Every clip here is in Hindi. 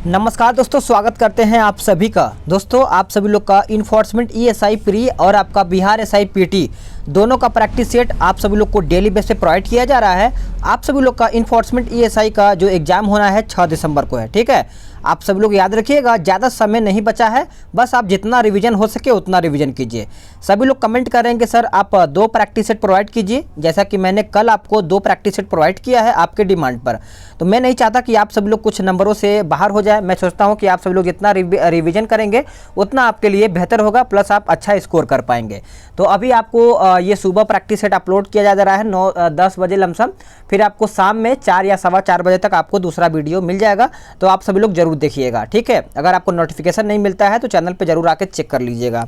नमस्कार दोस्तों, स्वागत करते हैं आप सभी का। दोस्तों आप सभी लोग का इन्फोर्समेंट ईएसआई प्री और आपका बिहार एसआई पीटी दोनों का प्रैक्टिस सेट आप सभी लोग को डेली बेस पे प्रोवाइड किया जा रहा है। आप सभी लोग का इन्फोर्समेंट ईएसआई का जो एग्ज़ाम होना है 6 दिसंबर को है, ठीक है। आप सभी लोग याद रखिएगा, ज़्यादा समय नहीं बचा है, बस आप जितना रिवीजन हो सके उतना रिवीजन कीजिए। सभी लोग कमेंट करेंगे सर आप 2 प्रैक्टिस सेट प्रोवाइड कीजिए, जैसा कि मैंने कल आपको 2 प्रैक्टिस सेट प्रोवाइड किया है आपके डिमांड पर। तो मैं नहीं चाहता कि आप सभी लोग कुछ नंबरों से बाहर हो जाए। मैं सोचता हूँ कि आप सभी लोग जितना रिवीजन करेंगे उतना आपके लिए बेहतर होगा, प्लस आप अच्छा स्कोर कर पाएंगे। तो अभी आपको ये सुबह प्रैक्टिस सेट अपलोड किया जा रहा है 9-10 बजे लमसम, फिर आपको शाम में 4 या 4:15 बजे तक आपको दूसरा वीडियो मिल जाएगा। तो आप सभी लोग जरूर देखिएगा, ठीक है। अगर आपको नोटिफिकेशन नहीं मिलता है तो चैनल पे जरूर आके चेक कर लीजिएगा।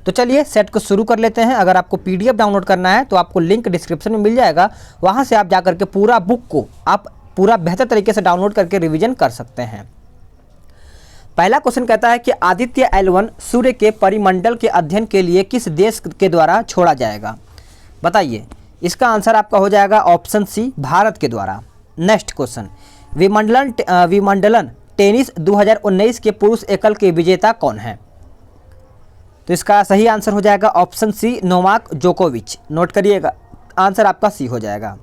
तो चलिए सेट को शुरू कर लेते हैं। अगर आपको पीडीएफ डाउनलोड करना है तो आपको लिंक डिस्क्रिप्शन में मिल जाएगा, वहाँ से आप जा करके पूरा बुक को आप पूरा बेहतर तरीके से डाउनलोड करके रिवीजन कर सकते हैं। पहला क्वेश्चन कहता है कि आदित्य L1 सूर्य के परिमंडल के अध्ययन के लिए किस देश के द्वारा छोड़ा जाएगा? बताइए। इसका आंसर आपका हो जाएगा ऑप्शन सी, भारत के द्वारा। नेक्स्ट क्वेश्चन, विमंडलन टेनिस 2019 के पुरुष एकल के विजेता कौन है? तो इसका सही आंसर हो जाएगा ऑप्शन सी, नोवाक जोकोविच। नोट करिएगा, आंसर आपका सी हो जाएगा।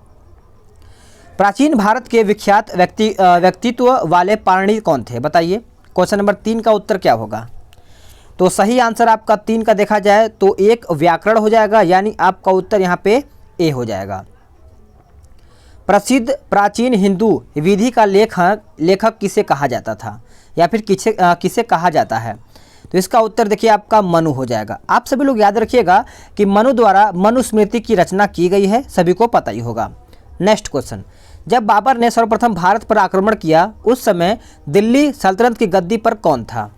प्राचीन भारत के विख्यात व्यक्तित्व वाले पाणिनि कौन थे? बताइए। क्वेश्चन नंबर 3 का उत्तर क्या होगा? तो सही आंसर आपका 3 का देखा जाए तो एक व्याकरण हो जाएगा, यानी आपका उत्तर यहाँ पे ए हो जाएगा। प्रसिद्ध प्राचीन हिंदू विधि का लेखक किसे कहा जाता था, या फिर किसे कहा जाता है? तो इसका उत्तर देखिए आपका मनु हो जाएगा। आप सभी लोग याद रखिएगा कि मनु द्वारा मनुस्मृति की रचना की गई है, सभी को पता ही होगा। नेक्स्ट क्वेश्चन, जब बाबर ने सर्वप्रथम भारत पर आक्रमण किया उस समय दिल्ली सल्तनत की गद्दी पर कौन था?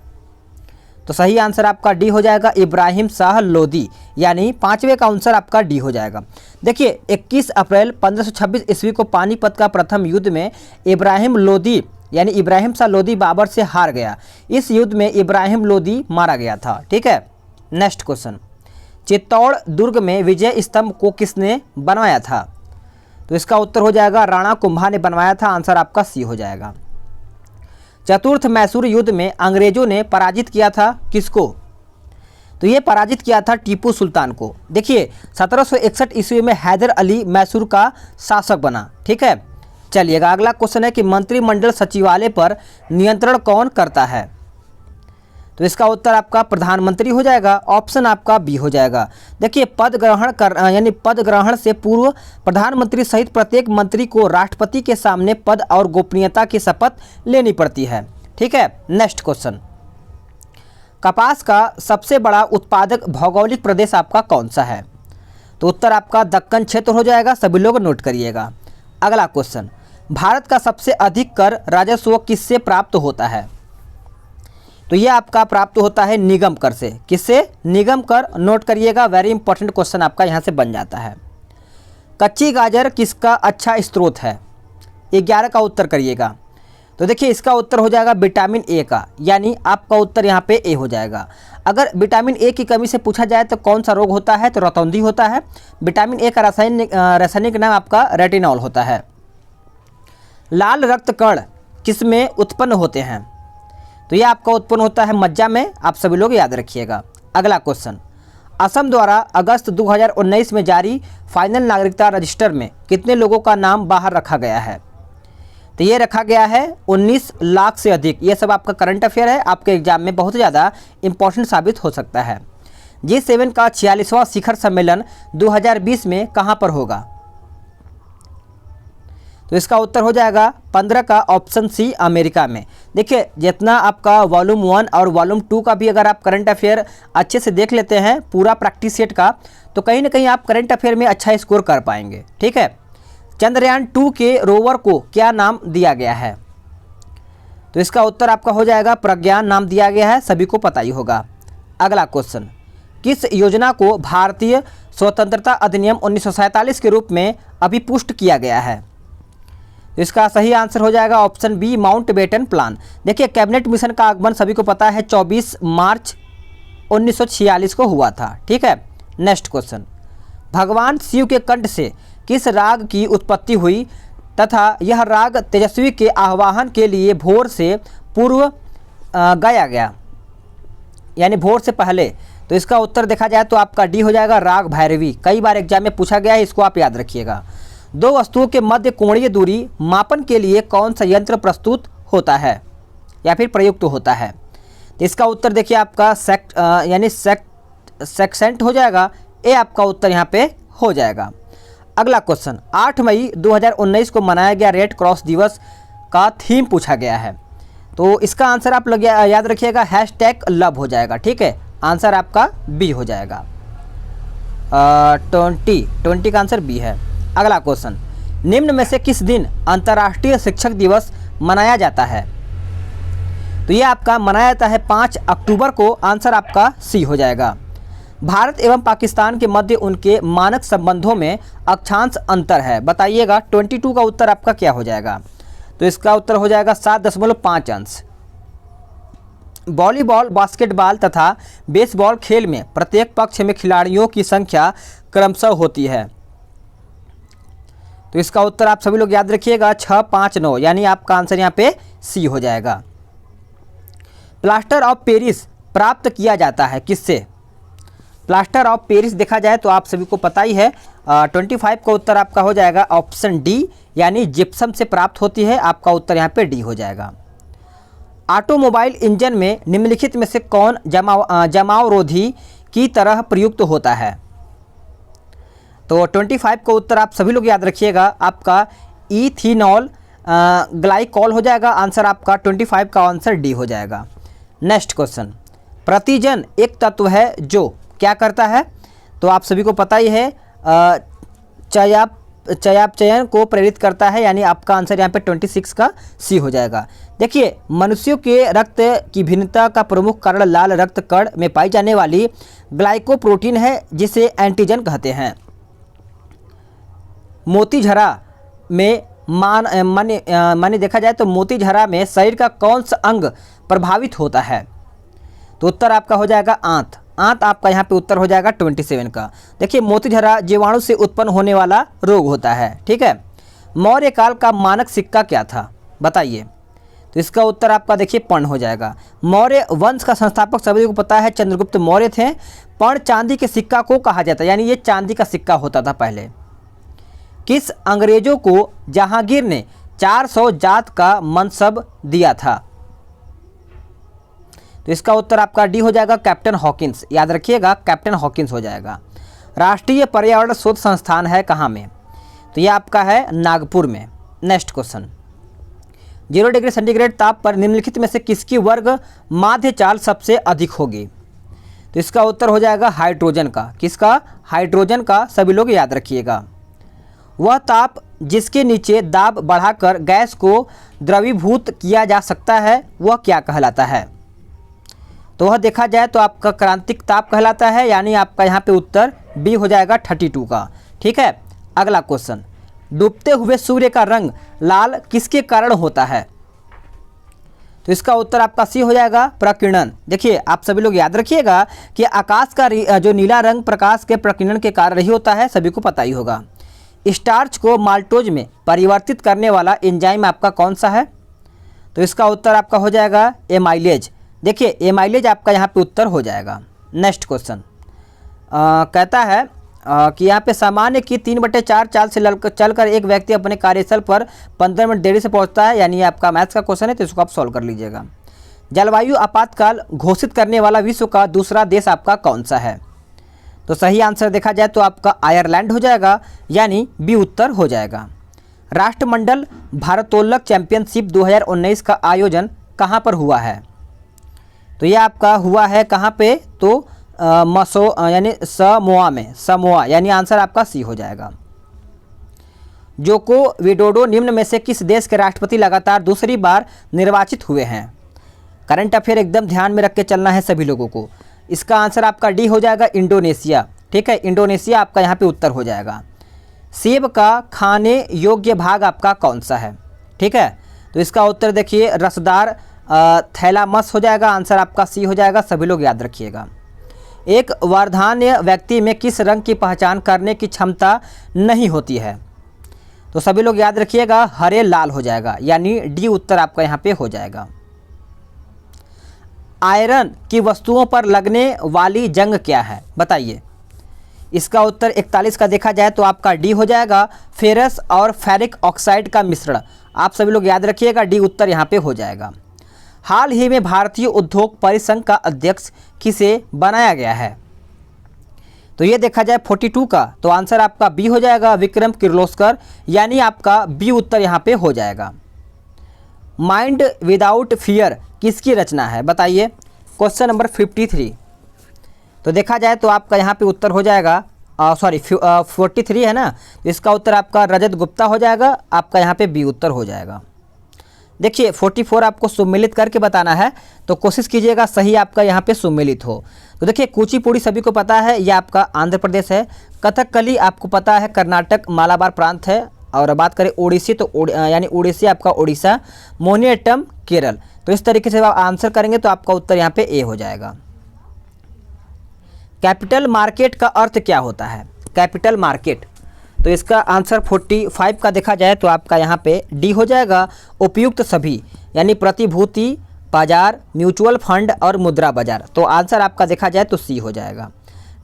तो सही आंसर आपका डी हो जाएगा, इब्राहिम शाह लोदी, यानी 5वें का आंसर आपका डी हो जाएगा। देखिए 21 अप्रैल 1526 ईस्वी को पानीपत का प्रथम युद्ध में इब्राहिम लोदी यानी इब्राहिम शाह लोदी बाबर से हार गया। इस युद्ध में इब्राहिम लोदी मारा गया था, ठीक है। नेक्स्ट क्वेश्चन, चित्तौड़ दुर्ग में विजय स्तंभ को किसने बनवाया था? तो इसका उत्तर हो जाएगा राणा कुंभा ने बनवाया था। आंसर आपका सी हो जाएगा। चतुर्थ मैसूर युद्ध में अंग्रेजों ने पराजित किया था किसको? तो ये पराजित किया था टीपू सुल्तान को। देखिए 1761 ईस्वी में हैदर अली मैसूर का शासक बना, ठीक है। चलिएगा अगला क्वेश्चन है कि मंत्रिमंडल सचिवालय पर नियंत्रण कौन करता है? तो इसका उत्तर आपका प्रधानमंत्री हो जाएगा। ऑप्शन आपका बी हो जाएगा। देखिए पद ग्रहण से पूर्व प्रधानमंत्री सहित प्रत्येक मंत्री को राष्ट्रपति के सामने पद और गोपनीयता की शपथ लेनी पड़ती है, ठीक है। नेक्स्ट क्वेश्चन, कपास का सबसे बड़ा उत्पादक भौगोलिक प्रदेश आपका कौन सा है? तो उत्तर आपका दक्कन क्षेत्र हो जाएगा, सभी लोग नोट करिएगा। अगला क्वेश्चन, भारत का सबसे अधिक कर राजस्व किससे प्राप्त होता है? तो ये आपका प्राप्त होता है निगम कर से। किससे? निगम कर। नोट करिएगा, वेरी इंपॉर्टेंट क्वेश्चन आपका यहाँ से बन जाता है। कच्ची गाजर किसका अच्छा स्रोत है? 11 का उत्तर करिएगा। तो देखिए इसका उत्तर हो जाएगा विटामिन ए का, यानी आपका उत्तर यहाँ पे ए हो जाएगा। अगर विटामिन ए की कमी से पूछा जाए तो कौन सा रोग होता है, तो रतौंधी होता है। विटामिन ए का रासायनिक नाम आपका रेटिनॉल होता है। लाल रक्त कण किस में उत्पन्न होते हैं? तो यह आपका उत्पन्न होता है मज्जा में, आप सभी लोग याद रखिएगा। अगला क्वेश्चन, असम द्वारा अगस्त 2019 में जारी फाइनल नागरिकता रजिस्टर में कितने लोगों का नाम बाहर रखा गया है? तो ये रखा गया है 19 लाख से अधिक। ये सब आपका करंट अफेयर है, आपके एग्जाम में बहुत ज़्यादा इंपॉर्टेंट साबित हो सकता है। G7 का 46वां शिखर सम्मेलन 2020 में कहाँ पर होगा? तो इसका उत्तर हो जाएगा 15 का ऑप्शन सी, अमेरिका में। देखिए जितना आपका वॉल्यूम 1 और वॉल्यूम 2 का भी अगर आप करंट अफेयर अच्छे से देख लेते हैं पूरा प्रैक्टिस सेट का, तो कहीं ना कहीं आप करंट अफेयर में अच्छा स्कोर कर पाएंगे, ठीक है। चंद्रयान 2 के रोवर को क्या नाम दिया गया है? तो इसका उत्तर आपका हो जाएगा प्रज्ञान नाम दिया गया है, सभी को पता ही होगा। अगला क्वेश्चन, किस योजना को भारतीय स्वतंत्रता अधिनियम 1947 के रूप में अभिपुष्ट किया गया है? इसका सही आंसर हो जाएगा ऑप्शन बी, माउंटबेटन प्लान। देखिए कैबिनेट मिशन का आगमन सभी को पता है 24 मार्च 1946 को हुआ था, ठीक है। नेक्स्ट क्वेश्चन, भगवान शिव के कंठ से किस राग की उत्पत्ति हुई तथा यह राग तेजस्वी के आह्वान के लिए भोर से पूर्व गाया गया यानी भोर से पहले, तो इसका उत्तर देखा जाए तो आपका डी हो जाएगा राग भैरवी। कई बार एग्जाम में पूछा गया है, इसको आप याद रखिएगा। दो वस्तुओं के मध्य कोणीय दूरी मापन के लिए कौन सा यंत्र प्रस्तुत होता है या फिर प्रयुक्त होता है? तो इसका उत्तर देखिए आपका सेक्सेंट हो जाएगा। ए आपका उत्तर यहाँ पे हो जाएगा। अगला क्वेश्चन, 8 मई 2019 को मनाया गया रेड क्रॉस दिवस का थीम पूछा गया है, तो इसका आंसर आप लग याद रखिएगा #लव हो जाएगा। ठीक है, आंसर आपका बी हो जाएगा। 20 का आंसर बी है। अगला क्वेश्चन, निम्न में से किस दिन अंतर्राष्ट्रीय शिक्षक दिवस मनाया जाता है? तो ये आपका मनाया जाता है 5 अक्टूबर को। आंसर आपका सी हो जाएगा। भारत एवं पाकिस्तान के मध्य उनके मानक संबंधों में अक्षांश अंतर है, बताइएगा। 22 का उत्तर आपका क्या हो जाएगा? तो इसका उत्तर हो जाएगा 7.5 अंश। वॉलीबॉल, बास्केटबॉल तथा बेसबॉल खेल में प्रत्येक पक्ष में खिलाड़ियों की संख्या क्रमशः होती है, तो इसका उत्तर आप सभी लोग याद रखिएगा 6, 5, 9, यानी आपका आंसर यहाँ पे सी हो जाएगा। प्लास्टर ऑफ पेरिस प्राप्त किया जाता है किससे? प्लास्टर ऑफ पेरिस देखा जाए तो आप सभी को पता ही है। 25 का उत्तर आपका हो जाएगा ऑप्शन डी, यानी जिप्सम से प्राप्त होती है। आपका उत्तर यहाँ पे डी हो जाएगा। ऑटोमोबाइल इंजन में निम्नलिखित में से कौन जमावरोधी की तरह प्रयुक्त होता है? तो 25 का उत्तर आप सभी लोग याद रखिएगा, आपका इथेनॉल ग्लाइकॉल हो जाएगा। आंसर आपका 25 का आंसर डी हो जाएगा। नेक्स्ट क्वेश्चन, प्रतिजन एक तत्व है जो क्या करता है? तो आप सभी को पता ही है, चयापचयन को प्रेरित करता है, यानी आपका आंसर यहाँ पे 26 का सी हो जाएगा। देखिए, मनुष्यों के रक्त की भिन्नता का प्रमुख कारण लाल रक्त कण में पाई जाने वाली ग्लाइकोप्रोटीन है, जिसे एंटीजन कहते हैं। मोतीझरा में माने देखा जाए तो मोतीझरा में शरीर का कौन सा अंग प्रभावित होता है? तो उत्तर आपका हो जाएगा आंत। आंत आपका यहाँ पे उत्तर हो जाएगा 27 का। देखिए, मोतीझरा जीवाणु से उत्पन्न होने वाला रोग होता है। ठीक है, मौर्य काल का मानक सिक्का क्या था, बताइए? तो इसका उत्तर आपका देखिए पर्ण हो जाएगा। मौर्य वंश का संस्थापक सभी को पता है चंद्रगुप्त मौर्य थे। पर्ण चांदी के सिक्का को कहा जाता है, यानी ये चांदी का सिक्का होता था पहले। किस अंग्रेजों को जहांगीर ने 400 जात का मनसब दिया था? तो इसका उत्तर आपका डी हो जाएगा कैप्टन हॉकिंस। याद रखिएगा, कैप्टन हॉकिंस हो जाएगा। राष्ट्रीय पर्यावरण शोध संस्थान है कहाँ में? तो ये आपका है नागपुर में। नेक्स्ट क्वेश्चन, 0 डिग्री सेंटीग्रेड ताप पर निम्नलिखित में से किसकी वर्ग माध्य चाल सबसे अधिक होगी? तो इसका उत्तर हो जाएगा हाइड्रोजन का। किसका? हाइड्रोजन का। सभी लोग याद रखिएगा। वह ताप जिसके नीचे दाब बढ़ाकर गैस को द्रवीभूत किया जा सकता है, वह क्या कहलाता है? तो वह देखा जाए तो आपका क्रांतिक ताप कहलाता है, यानी आपका यहाँ पे उत्तर बी हो जाएगा 32 का। ठीक है, अगला क्वेश्चन, डूबते हुए सूर्य का रंग लाल किसके कारण होता है? तो इसका उत्तर आपका सी हो जाएगा प्रकीर्णन। देखिए, आप सभी लोग याद रखिएगा कि आकाश का जो नीला रंग प्रकाश के प्रकीर्णन के कारण ही होता है, सभी को पता ही होगा। स्टार्च को माल्टोज में परिवर्तित करने वाला एंजाइम आपका कौन सा है? तो इसका उत्तर आपका हो जाएगा एमाइलेज। देखिए, एमाइलेज आपका यहाँ पे उत्तर हो जाएगा। नेक्स्ट क्वेश्चन कहता है कि यहाँ पे सामान्य की 3/4 चाल से चलकर एक व्यक्ति अपने कार्यस्थल पर 15 मिनट देरी से पहुँचता है, यानी आपका मैथ्स का क्वेश्चन है, तो इसको आप सॉल्व कर लीजिएगा। जलवायु आपातकाल घोषित करने वाला विश्व का दूसरा देश आपका कौन सा है? तो सही आंसर देखा जाए तो आपका आयरलैंड हो जाएगा, यानी बी उत्तर हो जाएगा। राष्ट्रमंडल भारोत्तोलक चैंपियनशिप 2019 का आयोजन कहाँ पर हुआ है? तो ये आपका हुआ है कहाँ पे? तो यानी समोआ में, समोआ, यानी आंसर आपका सी हो जाएगा। जोको विडोडो निम्न में से किस देश के राष्ट्रपति लगातार दूसरी बार निर्वाचित हुए हैं? करंट अफेयर एकदम ध्यान में रख के चलना है सभी लोगों को। इसका आंसर आपका डी हो जाएगा इंडोनेशिया। ठीक है, इंडोनेशिया आपका यहाँ पे उत्तर हो जाएगा। सेब का खाने योग्य भाग आपका कौन सा है? ठीक है, तो इसका उत्तर देखिए रसदार थैलामस हो जाएगा। आंसर आपका सी हो जाएगा। सभी लोग याद रखिएगा। एक वर्धान्य व्यक्ति में किस रंग की पहचान करने की क्षमता नहीं होती है? तो सभी लोग याद रखिएगा हरे लाल हो जाएगा, यानी डी उत्तर आपका यहाँ पे हो जाएगा। आयरन की वस्तुओं पर लगने वाली जंग क्या है? बताइए। इसका उत्तर 41 का देखा जाए तो आपका डी हो जाएगा, फेरस और फेरिक ऑक्साइड का मिश्रण। आप सभी लोग याद रखिएगा, डी उत्तर यहाँ पे हो जाएगा। हाल ही में भारतीय उद्योग परिसंघ का अध्यक्ष किसे बनाया गया है? तो ये देखा जाए 42 का तो आंसर आपका बी हो जाएगा, विक्रम किर्लोस्कर, यानी आपका बी उत्तर यहाँ पे हो जाएगा। माइंड विदाउट फियर किसकी रचना है? बताइए। Question number 53। तो देखा जाए तो आपका यहाँ पे उत्तर हो जाएगा 43 है ना, तो इसका उत्तर आपका रजत गुप्ता हो जाएगा, आपका यहाँ पे बी उत्तर हो जाएगा। देखिए 44 आपको सुमेलित करके बताना है, तो कोशिश कीजिएगा सही आपका यहाँ पे सुमेलित हो। तो देखिए कुचिपुड़ी सभी को पता है, ये आपका आंध्र प्रदेश है। कथकली आपको पता है कर्नाटक मालाबार प्रांत है। और बात करें ओडिसी तो यानी ओडिसी आपका उड़ीसा, मोहिनीअट्टम केरल। तो इस तरीके से आप आंसर करेंगे तो आपका उत्तर यहाँ पे ए हो जाएगा। कैपिटल मार्केट का अर्थ क्या होता है? कैपिटल मार्केट, तो इसका आंसर 45 का देखा जाए तो आपका यहाँ पे डी हो जाएगा, उपयुक्त सभी, यानी प्रतिभूति बाजार, म्यूचुअल फंड और मुद्रा बाजार। तो आंसर आपका देखा जाए तो सी हो जाएगा।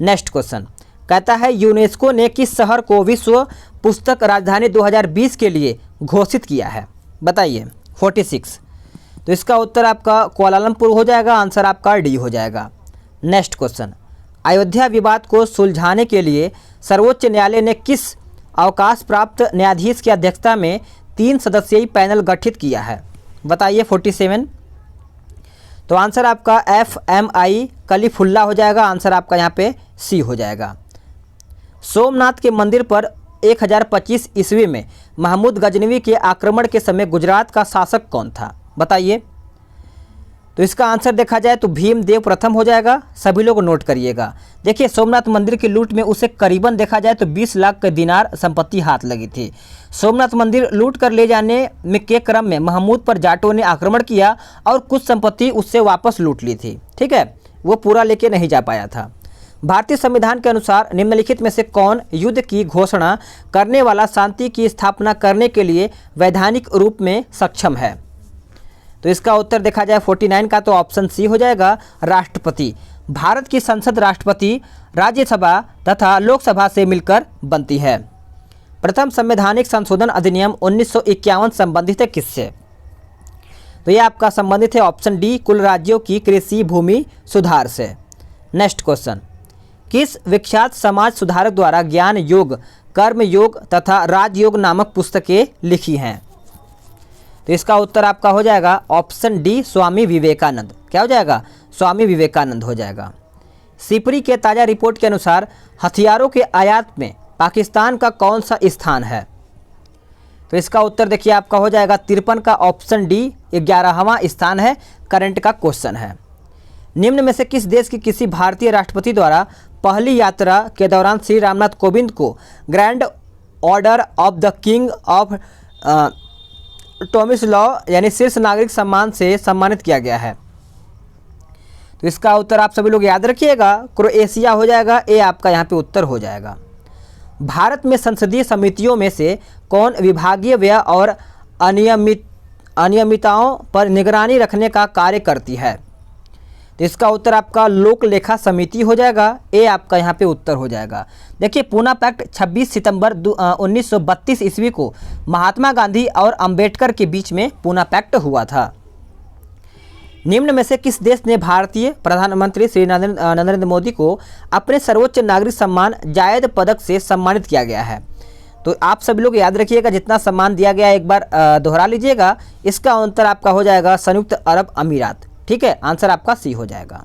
नेक्स्ट क्वेश्चन कहता है यूनेस्को ने किस शहर को विश्व पुस्तक राजधानी 2020 के लिए घोषित किया है? बताइए। 46, तो इसका उत्तर आपका कुआलालंपुर हो जाएगा, आंसर आपका डी हो जाएगा। नेक्स्ट क्वेश्चन, अयोध्या विवाद को सुलझाने के लिए सर्वोच्च न्यायालय ने किस अवकाश प्राप्त न्यायाधीश की अध्यक्षता में 3 सदस्यीय पैनल गठित किया है? बताइए। 47, तो आंसर आपका FMI कलीफुल्ला हो जाएगा, आंसर आपका यहाँ पे सी हो जाएगा। सोमनाथ के मंदिर पर 1025 ईस्वी में महमूद गजनवी के आक्रमण के समय गुजरात का शासक कौन था? बताइए। तो इसका आंसर देखा जाए तो भीमदेव प्रथम हो जाएगा, सभी लोग नोट करिएगा। देखिए सोमनाथ मंदिर की लूट में उसे करीबन देखा जाए तो 20 लाख के दिनार संपत्ति हाथ लगी थी। सोमनाथ मंदिर लूट कर ले जाने में के क्रम में महमूद पर जाटों ने आक्रमण किया और कुछ संपत्ति उससे वापस लूट ली थी, ठीक है, वो पूरा लेके नहीं जा पाया था। भारतीय संविधान के अनुसार निम्नलिखित में से कौन युद्ध की घोषणा करने वाला शांति की स्थापना करने के लिए वैधानिक रूप में सक्षम है? तो इसका उत्तर देखा जाए 49 का तो ऑप्शन सी हो जाएगा, राष्ट्रपति। भारत की संसद राष्ट्रपति, राज्यसभा तथा लोकसभा से मिलकर बनती है। प्रथम संवैधानिक संशोधन अधिनियम 1951 संबंधित है किससे? तो ये आपका संबंधित है ऑप्शन डी, कुल राज्यों की कृषि भूमि सुधार से। नेक्स्ट क्वेश्चन, किस विख्यात समाज सुधारक द्वारा ज्ञान योग, कर्म योग तथा राजयोग नामक पुस्तकें लिखी हैं? तो इसका उत्तर आपका हो जाएगा ऑप्शन डी, स्वामी विवेकानंद। क्या हो जाएगा? स्वामी विवेकानंद हो जाएगा। सिपरी के ताज़ा रिपोर्ट के अनुसार हथियारों के आयात में पाकिस्तान का कौन सा स्थान है? तो इसका उत्तर देखिए आपका हो जाएगा 53 का ऑप्शन डी, 11वां स्थान है। करंट का क्वेश्चन है। निम्न में से किस देश की किसी भारतीय राष्ट्रपति द्वारा पहली यात्रा के दौरान श्री रामनाथ कोविंद को Grand Order of the King of Tomislav यानी शीर्ष नागरिक सम्मान से सम्मानित किया गया है? तो इसका उत्तर आप सभी लोग याद रखिएगा, क्रोएशिया हो जाएगा, ए आपका यहाँ पे उत्तर हो जाएगा। भारत में संसदीय समितियों में से कौन विभागीय व्यय और अनियमितताओं पर निगरानी रखने का कार्य करती है? तो इसका उत्तर आपका लोक लेखा समिति हो जाएगा, ए आपका यहाँ पे उत्तर हो जाएगा। देखिए पूना पैक्ट 26 सितंबर 1932 ईस्वी को महात्मा गांधी और अंबेडकर के बीच में पूना पैक्ट हुआ था। निम्न में से किस देश ने भारतीय प्रधानमंत्री श्री नरेंद्र मोदी को अपने सर्वोच्च नागरिक सम्मान जायद पदक से सम्मानित किया गया है? तो आप सभी लोग याद रखिएगा, जितना सम्मान दिया गया एक बार दोहरा लीजिएगा। इसका उत्तर आपका हो जाएगा संयुक्त अरब अमीरात, ठीक है, आंसर आपका सी हो जाएगा।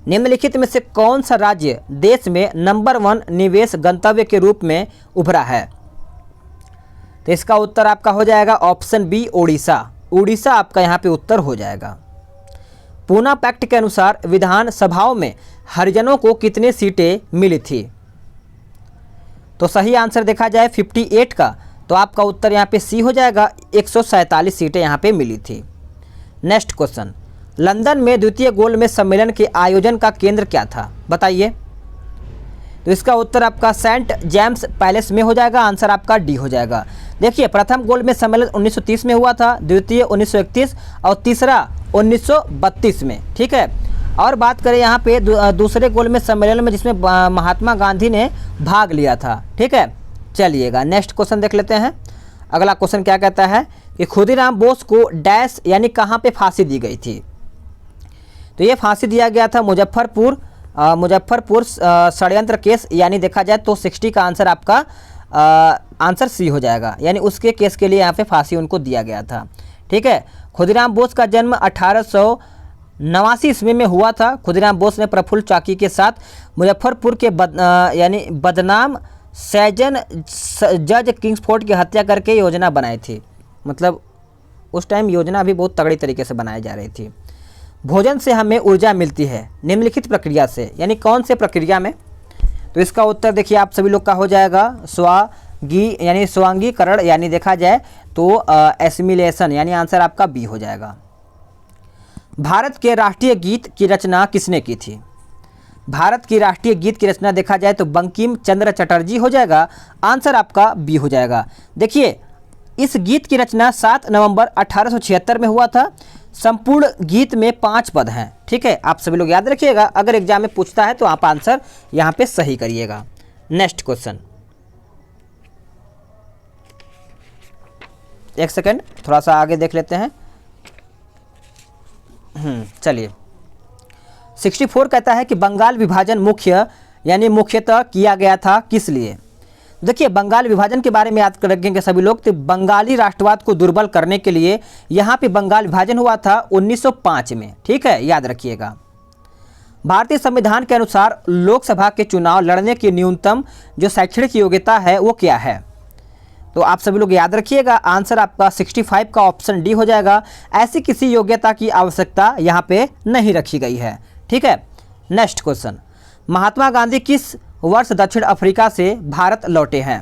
निम्नलिखित में से कौन सा राज्य देश में नंबर 1 निवेश गंतव्य के रूप में उभरा है? तो इसका उत्तर आपका हो जाएगा ऑप्शन बी, ओडिशा। उड़ीसा आपका यहाँ पे उत्तर हो जाएगा। पूना पैक्ट के अनुसार विधानसभाओं में हरिजनों को कितनी सीटें मिली थी? तो सही आंसर देखा जाए 58 का, तो आपका उत्तर यहाँ पे सी हो जाएगा, 147 सीटें यहाँ पे मिली थी। नेक्स्ट क्वेश्चन, लंदन में द्वितीय गोलमेज सम्मेलन के आयोजन का केंद्र क्या था? बताइए। तो इसका उत्तर आपका सेंट जेम्स पैलेस में हो जाएगा, आंसर आपका डी हो जाएगा। देखिए प्रथम गोलमेज सम्मेलन 1930 में हुआ था, द्वितीय 1931 और तीसरा 1932 में। ठीक है, और बात करें यहाँ पे दूसरे गोलमेज सम्मेलन में जिसमें महात्मा गांधी ने भाग लिया था। ठीक है, चलिएगा नेक्स्ट क्वेश्चन देख लेते हैं। अगला क्वेश्चन क्या कहता है कि खुदीराम बोस को डैश यानी कहाँ पे फांसी दी गई थी। तो ये फांसी दिया गया था मुजफ्फरपुर षड्यंत्र केस, यानी देखा जाए तो 60 का आंसर आपका आंसर सी हो जाएगा, यानी उसके केस के लिए यहाँ पे फांसी उनको दिया गया था। ठीक है, खुदीराम बोस का जन्म 1889 ईस्वी में हुआ था। खुदीराम बोस ने प्रफुल्ल चाकी के साथ मुजफ्फरपुर के यानी बदनाम सैजन जज किंग्सफोर्ड की हत्या करके योजना बनाई थी। मतलब उस टाइम योजना भी बहुत तगड़ी तरीके से बनाई जा रही थी। भोजन से हमें ऊर्जा मिलती है निम्नलिखित प्रक्रिया से, यानी कौन से प्रक्रिया में। तो इसका उत्तर देखिए आप सभी लोग का हो जाएगा स्वांगीकरण, यानी देखा जाए तो एसिमिलेशन, यानी आंसर आपका बी हो जाएगा। भारत के राष्ट्रीय गीत की रचना किसने की थी। भारत की राष्ट्रीय गीत की रचना देखा जाए तो बंकिम चंद्र चटर्जी हो जाएगा, आंसर आपका बी हो जाएगा। देखिए इस गीत की रचना 7 नवंबर 1876 में हुआ था। संपूर्ण गीत में 5 पद हैं। ठीक है, आप सभी लोग याद रखिएगा, अगर एग्जाम में पूछता है तो आप आंसर यहाँ पे सही करिएगा। नेक्स्ट क्वेश्चन, एक सेकंड थोड़ा सा आगे देख लेते हैं। चलिए 64 कहता है कि बंगाल विभाजन मुख्यतः किया गया था किस लिए। देखिए बंगाल विभाजन के बारे में याद रखेंगे सभी लोग, तो बंगाली राष्ट्रवाद को दुर्बल करने के लिए यहाँ पे बंगाल विभाजन हुआ था 1905 में। ठीक है, याद रखिएगा। भारतीय संविधान के अनुसार लोकसभा के चुनाव लड़ने की न्यूनतम जो शैक्षणिक योग्यता है वो क्या है। तो आप सभी लोग याद रखिएगा, आंसर आपका 65 का ऑप्शन डी हो जाएगा। ऐसी किसी योग्यता की आवश्यकता यहाँ पे नहीं रखी गई है। ठीक है, नेक्स्ट क्वेश्चन, महात्मा गांधी किस वर्ष दक्षिण अफ्रीका से भारत लौटे हैं।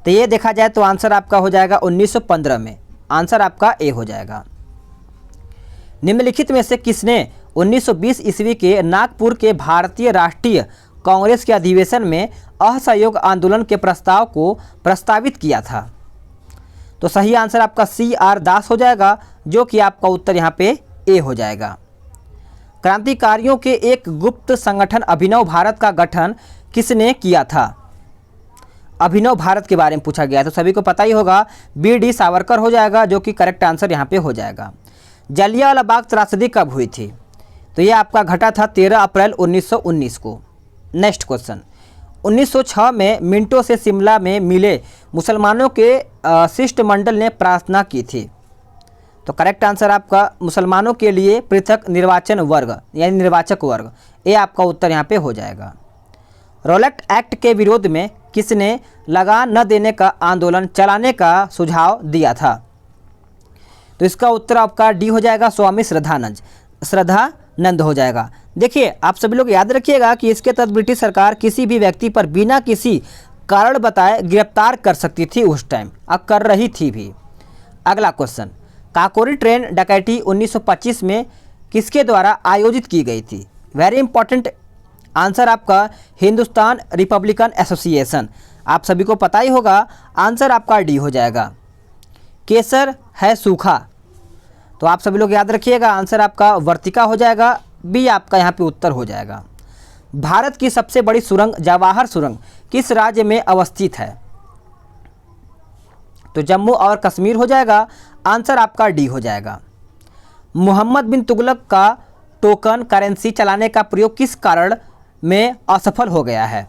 तो ये देखा जाए तो आंसर आपका हो जाएगा 1915 में, आंसर आपका ए हो जाएगा। निम्नलिखित में से किसने 1920 ईस्वी के नागपुर के भारतीय राष्ट्रीय कांग्रेस के अधिवेशन में असहयोग आंदोलन के प्रस्ताव को प्रस्तावित किया था। तो सही आंसर आपका CR दास हो जाएगा, जो कि आपका उत्तर यहाँ पे ए हो जाएगा। क्रांतिकारियों के एक गुप्त संगठन अभिनव भारत का गठन किसने किया था। अभिनव भारत के बारे में पूछा गया है, तो सभी को पता ही होगा, BD सावरकर हो जाएगा, जो कि करेक्ट आंसर यहाँ पे हो जाएगा। जलियांवाला बाग त्रासदी कब हुई थी। तो ये आपका घटा था 13 अप्रैल 1919 को। नेक्स्ट क्वेश्चन, 1906 में मिंटो से शिमला में मिले मुसलमानों के शिष्टमंडल ने प्रार्थना की थी। तो करेक्ट आंसर आपका मुसलमानों के लिए पृथक निर्वाचन वर्ग यानी निर्वाचक वर्ग, ये आपका उत्तर यहाँ पे हो जाएगा। रॉलेट एक्ट के विरोध में किसने लगान न देने का आंदोलन चलाने का सुझाव दिया था। तो इसका उत्तर आपका डी हो जाएगा, स्वामी श्रद्धानंद हो जाएगा। देखिए आप सभी लोग याद रखिएगा कि इसके तहत ब्रिटिश सरकार किसी भी व्यक्ति पर बिना किसी कारण बताए गिरफ्तार कर सकती थी उस टाइम, अब कर रही थी भी। अगला क्वेश्चन, काकोरी ट्रेन डकैती 1925 में किसके द्वारा आयोजित की गई थी। वेरी इंपॉर्टेंट आंसर आपका हिंदुस्तान रिपब्लिकन एसोसिएशन, आप सभी को पता ही होगा, आंसर आपका डी हो जाएगा। केसर है सूखा, तो आप सभी लोग याद रखिएगा, आंसर आपका वर्तिका हो जाएगा, बी आपका यहाँ पे उत्तर हो जाएगा। भारत की सबसे बड़ी सुरंग जवाहर सुरंग किस राज्य में अवस्थित है। तो जम्मू और कश्मीर हो जाएगा, आंसर आपका डी हो जाएगा। मोहम्मद बिन तुगलक का टोकन करेंसी चलाने का प्रयोग किस कारण में असफल हो गया है।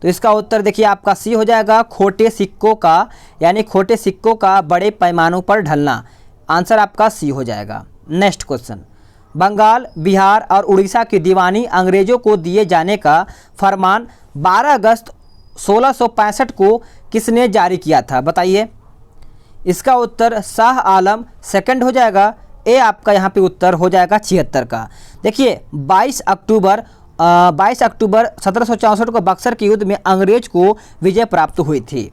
तो इसका उत्तर देखिए आपका सी हो जाएगा, खोटे सिक्कों का यानी खोटे सिक्कों का बड़े पैमानों पर ढलना, आंसर आपका सी हो जाएगा। नेक्स्ट क्वेश्चन, बंगाल, बिहार और उड़ीसा की दीवानी अंग्रेजों को दिए जाने का फरमान 12 अगस्त 1665 को किसने जारी किया था, बताइए। इसका उत्तर शाह आलम सेकंड हो जाएगा, ए आपका यहाँ पे उत्तर हो जाएगा 76 का। देखिए 22 अक्टूबर 1764 को बक्सर के युद्ध में अंग्रेज को विजय प्राप्त हुई थी।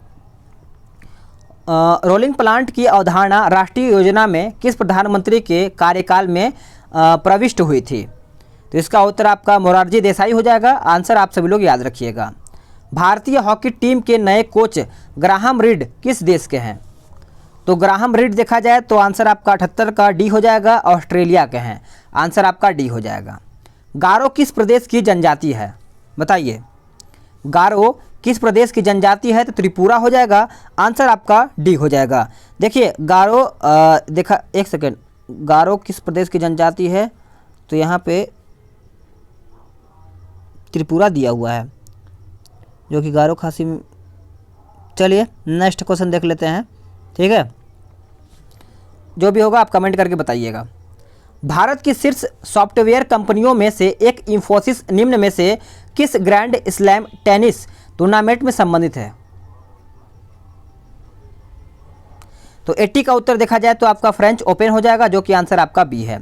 रोलिंग प्लांट की अवधारणा राष्ट्रीय योजना में किस प्रधानमंत्री के कार्यकाल में प्रविष्ट हुई थी। तो इसका उत्तर आपका मोरारजी देसाई हो जाएगा, आंसर आप सभी लोग याद रखिएगा। भारतीय हॉकी टीम के नए कोच ग्राहम रीड किस देश के हैं। तो ग्राहम रीड देखा जाए तो आंसर आपका 78 का डी हो जाएगा, ऑस्ट्रेलिया के हैं, आंसर आपका डी हो जाएगा। गारो किस प्रदेश की जनजाति है? बताइए, गारो किस प्रदेश की जनजाति है? तो त्रिपुरा हो जाएगा, आंसर आपका डी हो जाएगा। देखिए गारो देखा, एक सेकेंड, गारो किस प्रदेश की जनजाति है? तो यहाँ पे त्रिपुरा दिया हुआ है, जो कि गारो खासी। चलिए नेक्स्ट क्वेश्चन देख लेते हैं, ठीक है। जो भी होगा आप कमेंट करके बताइएगा। भारत की शीर्ष सॉफ्टवेयर कंपनियों में से एक इंफोसिस निम्न में से किस ग्रैंड स्लैम टेनिस टूर्नामेंट में संबंधित है? तो 80 का उत्तर देखा जाए तो आपका फ्रेंच ओपन हो जाएगा, जो कि आंसर आपका बी है।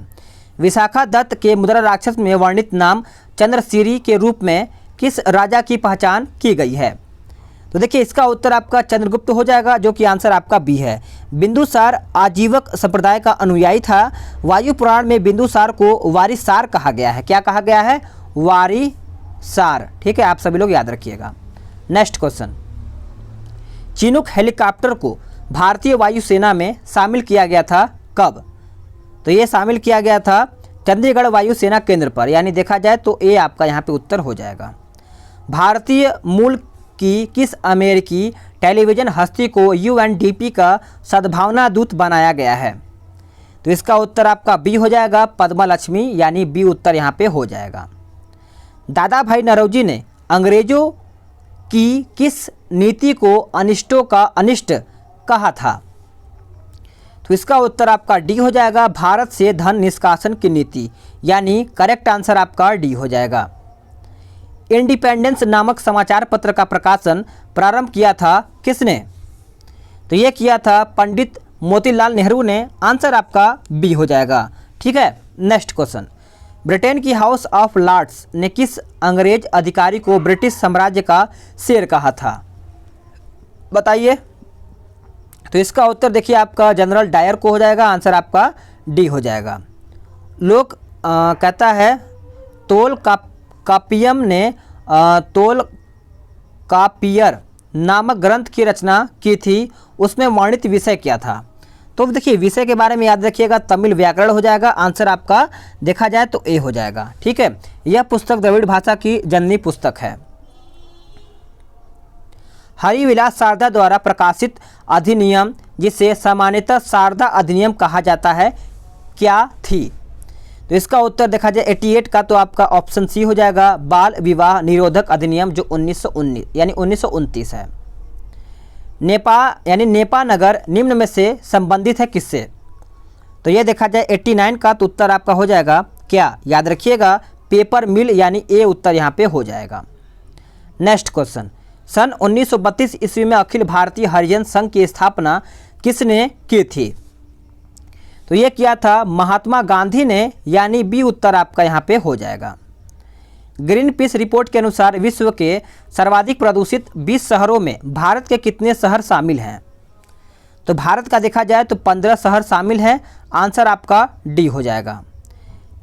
विशाखा दत्त के मुद्रा राक्षस में वर्णित नाम चंद्रसिरी के रूप में किस राजा की पहचान की गई है? तो देखिए इसका उत्तर आपका चंद्रगुप्त हो जाएगा, जो कि आंसर आपका बी है। बिंदुसार आजीवक संप्रदाय का अनुयायी था। वायु पुराण में बिंदुसार को वारिसार कहा गया है। क्या कहा गया है? वारिसार, ठीक है, आप सभी लोग याद रखिएगा। नेक्स्ट क्वेश्चन, चिनूक हेलीकॉप्टर को भारतीय वायुसेना में शामिल किया गया था कब? तो ये शामिल किया गया था चंडीगढ़ वायुसेना केंद्र पर, यानी देखा जाए तो ये आपका यहाँ पे उत्तर हो जाएगा। भारतीय मूल की किस अमेरिकी टेलीविज़न हस्ती को यूएनडीपी का सद्भावना दूत बनाया गया है? तो इसका उत्तर आपका बी हो जाएगा, पद्मा लक्ष्मी, यानी बी उत्तर यहाँ पे हो जाएगा। दादा भाई नौरोजी ने अंग्रेजों की किस नीति को अनिष्टों का अनिष्ट कहा था? तो इसका उत्तर आपका डी हो जाएगा, भारत से धन निष्कासन की नीति, यानी करेक्ट आंसर आपका डी हो जाएगा। इंडिपेंडेंस नामक समाचार पत्र का प्रकाशन प्रारंभ किया था किसने? तो ये किया था पंडित मोतीलाल नेहरू ने, आंसर आपका बी हो जाएगा, ठीक है। नेक्स्ट क्वेश्चन, ब्रिटेन की हाउस ऑफ लॉर्ड्स ने किस अंग्रेज अधिकारी को ब्रिटिश साम्राज्य का शेर कहा था? बताइए। तो इसका उत्तर देखिए आपका जनरल डायर को हो जाएगा, आंसर आपका डी हो जाएगा। लोग कहता है तोल कापियम ने तोल कापियर नामक ग्रंथ की रचना की थी, उसमें वर्णित विषय क्या था? तो देखिए विषय के बारे में याद रखिएगा, तमिल व्याकरण हो जाएगा, आंसर आपका देखा जाए तो ए हो जाएगा, ठीक है। यह पुस्तक द्रविड़ भाषा की जननी पुस्तक है। हरिविलास शारदा द्वारा प्रकाशित अधिनियम, जिसे सामान्यतः शारदा अधिनियम कहा जाता है, क्या थी? तो इसका उत्तर देखा जाए 88 का तो आपका ऑप्शन सी हो जाएगा, बाल विवाह निरोधक अधिनियम, जो 1919 यानी 1929 है। नेपा नगर निम्न में से संबंधित है किससे? तो ये देखा जाए 89 का तो उत्तर आपका हो जाएगा क्या? याद रखिएगा पेपर मिल, यानी ए उत्तर यहाँ पे हो जाएगा। नेक्स्ट क्वेश्चन, सन 1932 ईस्वी में अखिल भारतीय हरिजन संघ की स्थापना किसने की थी? तो ये किया था महात्मा गांधी ने, यानी बी उत्तर आपका यहाँ पे हो जाएगा। ग्रीन पीस रिपोर्ट के अनुसार विश्व के सर्वाधिक प्रदूषित 20 शहरों में भारत के कितने शहर शामिल हैं? तो भारत का देखा जाए तो 15 शहर शामिल हैं, आंसर आपका डी हो जाएगा।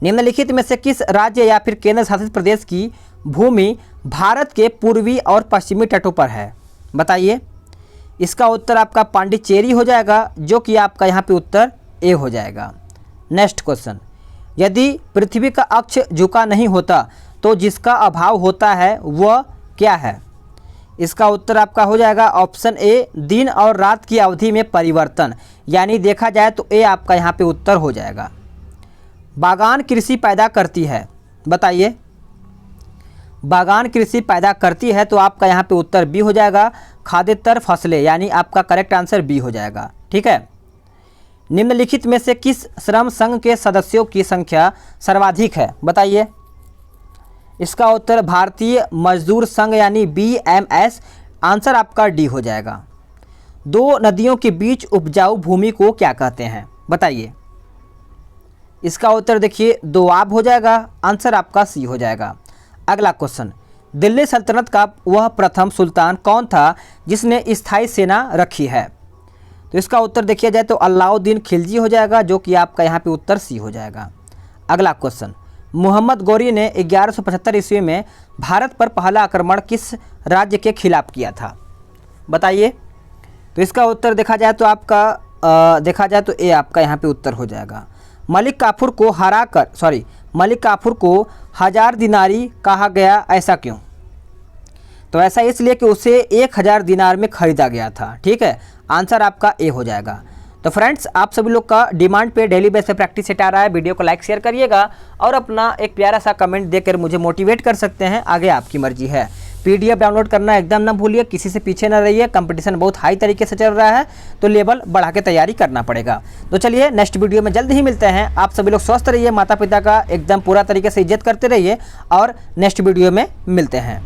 निम्नलिखित में से किस राज्य या फिर केंद्र शासित प्रदेश की भूमि भारत के पूर्वी और पश्चिमी तटों पर है? बताइए। इसका उत्तर आपका पांडिचेरी हो जाएगा, जो कि आपका यहाँ पे उत्तर ए हो जाएगा। नेक्स्ट क्वेश्चन, यदि पृथ्वी का अक्ष झुका नहीं होता तो जिसका अभाव होता है वह क्या है? इसका उत्तर आपका हो जाएगा ऑप्शन ए, दिन और रात की अवधि में परिवर्तन, यानी देखा जाए तो ए आपका यहाँ पे उत्तर हो जाएगा। बागान कृषि पैदा करती है, बताइए। बागान कृषि पैदा करती है तो आपका यहाँ पे उत्तर बी हो जाएगा, खाद्येतर फसलें, यानी आपका करेक्ट आंसर बी हो जाएगा, ठीक है। निम्नलिखित में से किस श्रम संघ के सदस्यों की संख्या सर्वाधिक है? बताइए। इसका उत्तर भारतीय मजदूर संघ, यानी BMS, आंसर आपका डी हो जाएगा। दो नदियों के बीच उपजाऊ भूमि को क्या कहते हैं? बताइए। इसका उत्तर देखिए दोआब हो जाएगा, आंसर आपका सी हो जाएगा। अगला क्वेश्चन, दिल्ली सल्तनत का वह प्रथम सुल्तान कौन था जिसने स्थायी सेना रखी है? तो इसका उत्तर देखिए जाए तो अलाउद्दीन खिलजी हो जाएगा, जो कि आपका यहाँ पे उत्तर सी हो जाएगा। अगला क्वेश्चन, मोहम्मद गौरी ने 1175 ईस्वी में भारत पर पहला आक्रमण किस राज्य के खिलाफ किया था? बताइए। तो इसका उत्तर देखा जाए तो आपका देखा जाए तो ए आपका यहाँ पे उत्तर हो जाएगा। मलिक काफूर को मलिक काफूर को 1000 दिनारी कहा गया, ऐसा क्यों? तो ऐसा इसलिए कि उसे 1000 दिनार में खरीदा गया था। ठीक है, आंसर आपका ए हो जाएगा। तो फ्रेंड्स, आप सभी लोग का डिमांड पे डेली बेस पे प्रैक्टिस सेट आ रहा है। वीडियो को लाइक शेयर करिएगा और अपना एक प्यारा सा कमेंट देकर मुझे मोटिवेट कर सकते हैं। आगे आपकी मर्जी है। PDF डाउनलोड करना एकदम ना भूलिए, किसी से पीछे ना रहिए। कंपटीशन बहुत हाई तरीके से चल रहा है, तो लेवल बढ़ा के तैयारी करना पड़ेगा। तो चलिए नेक्स्ट वीडियो में जल्द ही मिलते हैं। आप सभी लोग स्वस्थ रहिए, माता पिता का एकदम पूरा तरीके से इज्जत करते रहिए और नेक्स्ट वीडियो में मिलते हैं।